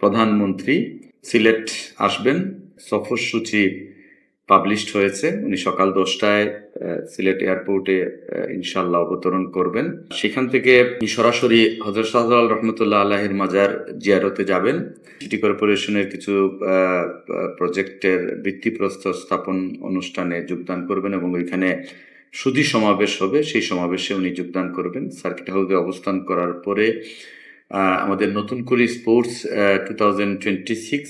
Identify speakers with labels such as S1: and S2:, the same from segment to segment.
S1: প্রধানমন্ত্রী সিলেট আসবেন। সফরসূচি পাবলিশড হয়েছে। উনি সকাল 10টায় সিলেট এয়ারপোর্টে ইনশাল্লাহ অবতরণ করবেন। সেখান থেকে সরাসরি হযরত শাহজালাল রহমতুল্লাহ আলাইহির মাজার জিয়ারতে যাবেন। সিটি কর্পোরেশনের কিছু প্রজেক্টের ভিত্তিপ্রস্তর স্থাপন অনুষ্ঠানে যোগদান করবেন এবং ওইখানে সুধী সমাবেশ হবে, সেই সমাবেশে উনি যোগদান করবেন। সার্কিট হাউসে অবস্থান করার পরে আমাদের নতুন করে স্পোর্টস 2026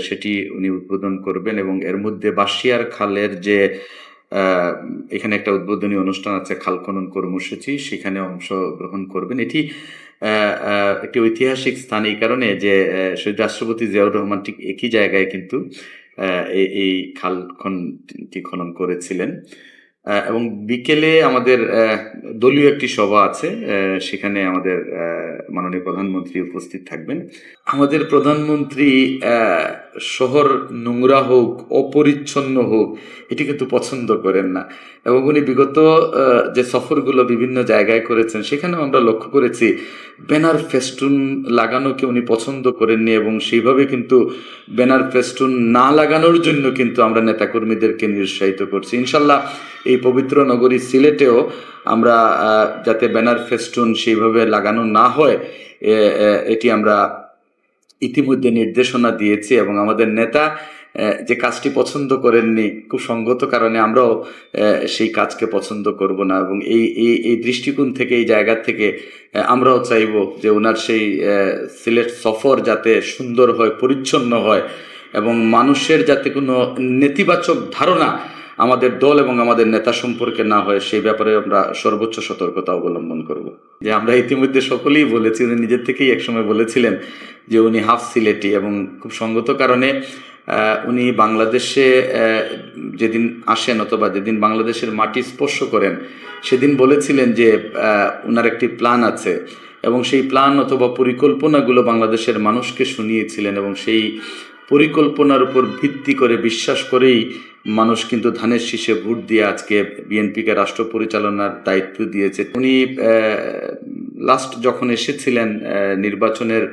S1: সেটি উনি উদ্বোধন করবেন এবং এর মধ্যে বাশিয়ার খালের যে এখানে একটা উদ্বোধনী অনুষ্ঠান আছে, খাল খনন কর্মসূচি, সেখানে অংশগ্রহণ করবেন। এটি একটি ঐতিহাসিক স্থান এই কারণে যে শহীদ রাষ্ট্রপতি জিয়াউর রহমান ঠিক একই জায়গায় কিন্তু এই খাল খনন করেছিলেন। এবং বিকেলে আমাদের দলীয় একটি সভা আছে, সেখানে আমাদের মাননীয় প্রধানমন্ত্রী উপস্থিত থাকবেন। আমাদের প্রধানমন্ত্রী শহর নোংরা হোক, অপরিচ্ছন্ন হোক, এটি কিন্তু পছন্দ করেন না এবং উনি বিগত যে সফরগুলো বিভিন্ন জায়গায় করেছেন সেখানেও আমরা লক্ষ্য করেছি ব্যানার ফেস্টুন লাগানোকে উনি পছন্দ করেননি এবং সেইভাবে কিন্তু ব্যানার ফেস্টুন না লাগানোর জন্য কিন্তু আমরা নেতাকর্মীদেরকে নিরুৎসাহিত করছি। ইনশাল্লাহ এই পবিত্র নগরী সিলেটেও আমরা যাতে ব্যানার ফেস্টুন সেইভাবে লাগানো না হয় এটি আমরা ইতিমধ্যে নির্দেশনা দিয়েছি এবং আমাদের নেতা যে কাজটি পছন্দ করেননি, খুব সঙ্গত কারণে আমরাও সেই কাজকে পছন্দ করব না এবং এই দৃষ্টিকোণ থেকে, এই জায়গা থেকে আমরাও চাইব যে ওনার সেই সিলেট সফর যাতে সুন্দর হয়, পরিচ্ছন্ন হয় এবং মানুষের যাতে কোনো নেতিবাচক ধারণা আমাদের দল এবং আমাদের নেতা সম্পর্কে না হয়, সেই ব্যাপারে আমরা সর্বোচ্চ সতর্কতা অবলম্বন করব। যে আমরা ইতিমধ্যে সকলেই বলেছি, উনি নিজের থেকেই একসময় বলেছিলেন যে উনি হাফ সিলেটি এবং খুব সঙ্গত কারণে উনি বাংলাদেশে যেদিন আসেন অথবা যেদিন বাংলাদেশের মাটি স্পর্শ করেন সেদিন বলেছিলেন যে ওনার একটি প্ল্যান আছে এবং সেই প্ল্যান অথবা পরিকল্পনাগুলো বাংলাদেশের মানুষকে শুনিয়েছিলেন এবং সেই পরিকল্পনার উপর ভিত্তি করে, বিশ্বাস করেই মানুষ কিন্তু ধানের শীষে ভোট দিয়ে আজকে বিএনপিকে রাষ্ট্র পরিচালনার দায়িত্ব দিয়েছে। উনি লাস্ট যখন এসেছিলেন নির্বাচনের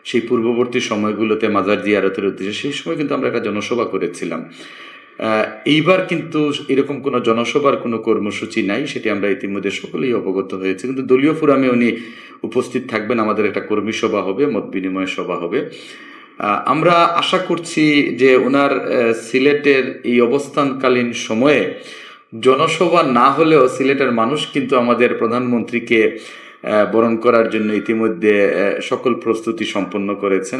S1: সেই পূর্ববর্তী সময়গুলোতে মাজার জিয়ারতের উদ্দেশ্যে, সেই সময় কিন্তু আমরা একটা জনসভা করেছিলাম। এইবার কিন্তু এরকম কোনো জনসভার কোনো কর্মসূচি নাই, সেটি আমরা ইতিমধ্যে সকলেই অবগত হয়েছে। কিন্তু দলীয় ফোরামে উনি উপস্থিত থাকবেন, আমাদের একটা কর্মী সভা হবে, মত বিনিময় সভা হবে। আমরা আশা করছি যে ওনার সিলেটের এই অবস্থানকালীন সময়ে জনসভা না হলেও সিলেটের মানুষ কিন্তু আমাদের প্রধানমন্ত্রীকে বরণ করার জন্য ইতিমধ্যে সকল প্রস্তুতি সম্পন্ন করেছেন।